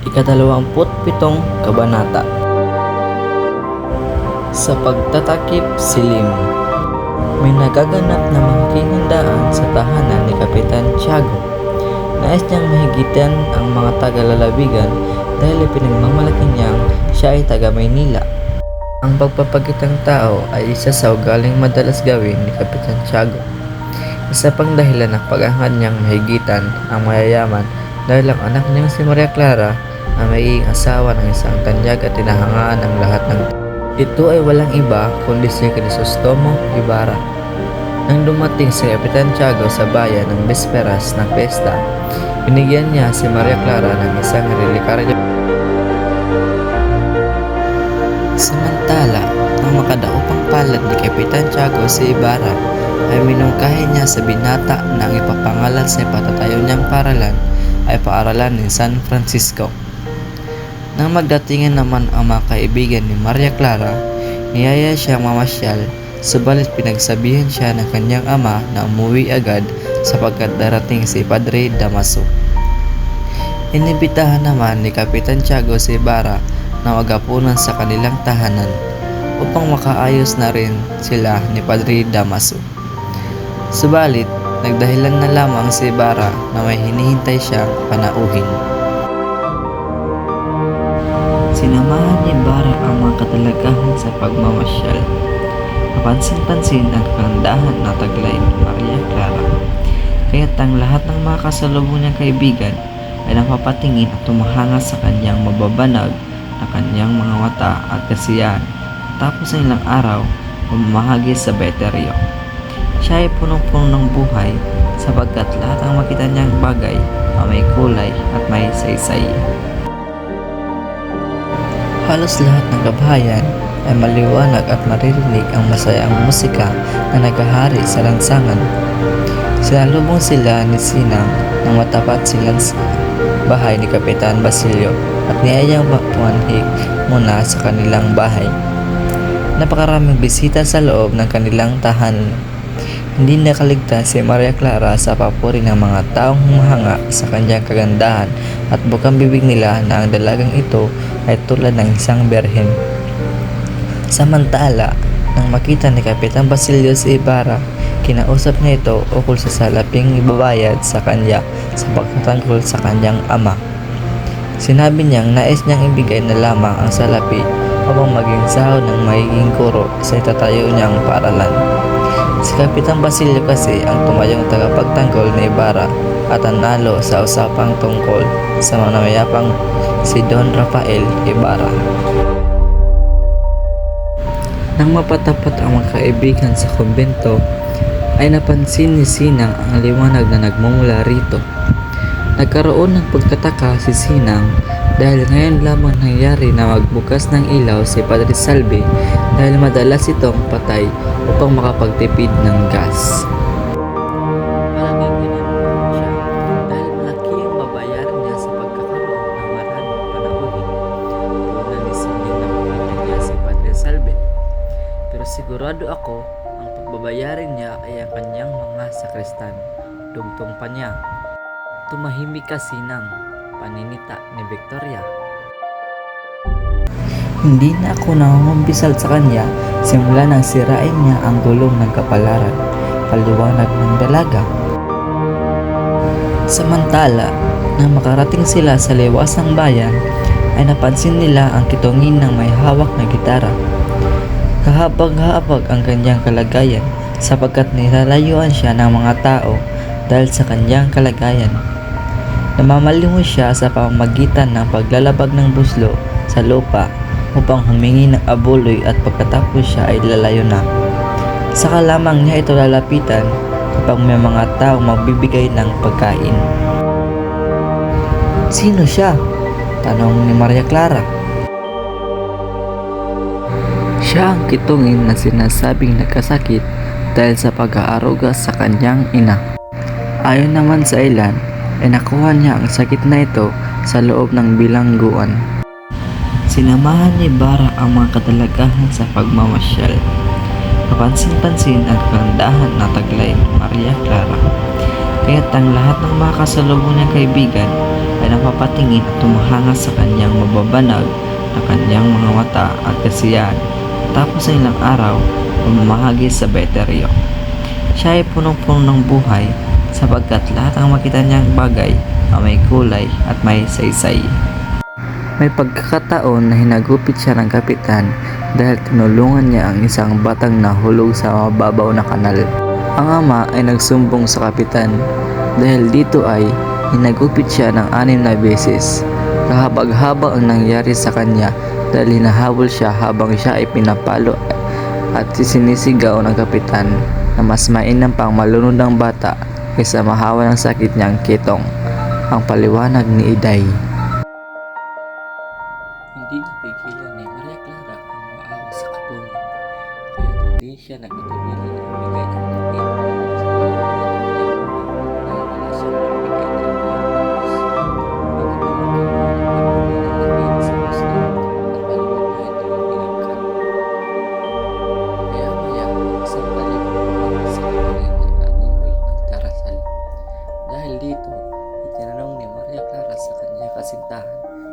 Ika-27 Kabanata. Sa pagtatakip silim. May nagaganap na malaking handaan sa tahanan ni Kapitan Tiago. Nais niyang mahigitan ang mga taga-lalawigan dahil pinagmamalaki niyang siya ay taga Maynila. Ang pagpapagitang tao ay isa sa ugaling madalas gawin ni Kapitan Tiago. Isa pang dahilan ng paghahangad niyang mahigitan ang mayayaman dahil ang anak niyang si Maria Clara ang magiging asawa ng isang tanyag at tinahangaan ng lahat ng ito ay walang iba kundi si Crisostomo Ibarra. Nang dumating si Kapitan Tiago sa bayan ng bisperas ng pesta, binigyan niya si Maria Clara ng isang relikaryo. Samantala, nang makadaupang palad ni Kapitan Tiago si Ibarra, ay minungkahi niya sa binata na ang ipapangalan sa ipatatayo niyang paralan ay paaralan ni San Francisco. Nang magdatingan naman ang mga kaibigan ni Maria Clara, niyaya siyang mamasyal, subalit pinagsabihan siya ng kanyang ama na umuwi agad sapagkat darating si Padre Damaso. Inibitahan naman ni Kapitan Tiago si Ibarra na magapunan sa kanilang tahanan upang makaayos na rin sila ni Padre Damaso. Subalit, nagdahilan na lamang si Ibarra na may hinihintay siyang panauhin. Sinamahan ni Ibarra ang mga katalagahan sa pagmamasyal. Kapansin-pansin ang kagandahan na taglay ni Maria Clara. Kaya't ang lahat ng mga kasalubong niyang kaibigan ay napapatingin at tumahanga sa kanyang mababanag na kanyang mga mata at kasiyahan. Tapos ng ilang araw, umahagi sa beteryo. Siya ay punong-puno ng buhay sapagkat lahat ng makita niyang bagay ay may kulay at may saysay. Halos lahat ng kabahayan ay maliwanag at maririnig ang masayang musika na naghahari sa lansangan. Sinalubong sila ni Sinang nang matapat sila sa bahay ni Kapitan Basilio at niyayang pumanhik muna sa kanilang bahay. Napakaraming bisita sa loob ng kanilang tahanan. Hindi nakaligtas si Maria Clara sa papuri ng mga taong humahanga sa kanyang kagandahan at bukang bibig nila na ang dalagang ito ay tulad ng isang berhen. Samantala, nang makita ni Kapitan Basilio si Ibarra, kinausap niya ito ukol sa salaping ibabayad sa kanya sa pagtatanggol sa kanyang ama. Sinabi niyang nais niyang ibigay na lamang ang salapi upang maging sahod ng magiging guro sa itatayo niyang paaralan. Si Kapitan Basilio kasi ang tumayong tagapagtanggol ni Ibarra at nanalo sa usapang tungkol sa mga namayapang si Don Rafael Ibarra. Nang mapatapat ang mga kaibigan sa kumbento, ay napansin ni Sinang ang liwanag na nagmumula rito. Nagkaroon ng pagtataka si Sinang dahil ngayon lamang nangyari na magbukas ng ilaw si Padre Salvi dahil madalas itong patay upang makapagtipid ng gas. Malaking ginagawa siya dahil malaki ang babayaran niya sa pagkakaroon ng maraming panauhin. Una ni Sinang na makita niya si Padre Salvi. Pero sigurado ako ang pagbabayarin niya ay ang kanyang mga sakristan. Dugtong pa niya. Tumahimik ka, Sinang, paninita ni Victoria. Hindi na ako nangungumpisal sa kanya simula nang sirain niya ang gulong ng kapalaran, paliwanag ng dalaga. Samantala, nang makarating sila sa liwasang bayan, ay napansin nila ang kitungin ng may hawak na gitara. Kahabag-habag ang kanyang kalagayan sapagkat nilalayuan siya ng mga tao dahil sa kanyang kalagayan. Namamalimos siya sa pamamagitan ng paglalabag ng buslo sa lupa upang humingi ng abuloy at pagkatapos siya ay lalayo na. Saka lamang niya ito lalapitan kapag may mga tao magbibigay ng pagkain. Sino siya? Tanong ni Maria Clara. Siya ang kitungin na sinasabing nagkasakit dahil sa pag-aaruga sa kanyang ina. Ayon naman sa ilan, ay nakuha niya ang sakit na ito sa loob ng bilangguan. Sinamahan ni Ibarra ang mga katalagahan sa pagmamasyal. Kapansin-pansin ang kagandahan na taglay ni Maria Clara. Kaya't ang lahat ng mga kasalubong niyang kaibigan ay napapatingin at tumahanga sa kanyang mababanag na kanyang mga mata at kasiyahan. Tapos ng ilang araw, pamamahagi sa Beteryo. Siya ay punong-puno ng buhay sapagkat lahat ng makita niyang bagay ay may kulay at may saysay. May pagkakataon na hinagupit siya ng kapitan dahil tinulungan niya ang isang batang nahulog sa mababaw na kanal. Ang ama ay nagsumbong sa kapitan dahil dito ay hinagupit siya ng 6 na beses. Kahabag-habang ang nangyari sa kanya dahil hinahabol siya habang siya ay pinapalo at sinisigaw ng kapitan na mas mainam pang malunod ang bata kaysa mahawa ng sakit niyang kitong. Ang paliwanag ni Iday. Hindi napigilan ni Maria Clara ang maawa sa katungan, kaya hindi siya nagpatuloy na ibigay ng ngipin sa dahil wala siyang ibigay ng pagpapos. Pagkakamakin sa gusto at palumahay doon inangkan. Kaya maya isang balik sa kapalit na animoy nagdarasal. Dahil dito, itinanong ni Maria Clara sa kanyang kasintahan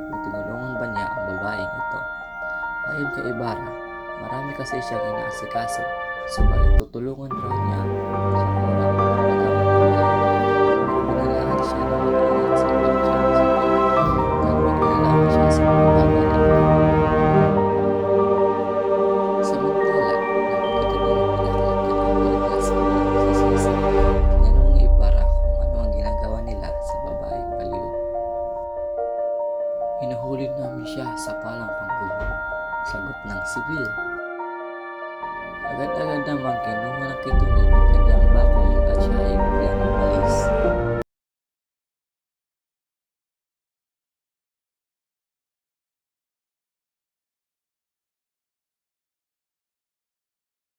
kung tinulungan ba niya ang babaeng ito. Ayon kay Ibarra, marami kasi siyang inaasikaso, subalit tutulungan raw niya sa oras para magamit niya. Pinalahan siya na mag-ingat sa pagkakas dahil may kinalaman siya sa mga bagay na ito. Samantala, nang ito na pinakilagyan ang Maria sa sisa, tinanong ni Ibarra kung ano ang ginagawa nila sa babaeng baliw. Hinuhuli namin siya sa palang panggugulo, sagot ng sibil. Agad-agad naman kinuha ng kitungin ang kanyang bakol at siya ay biglang umalis.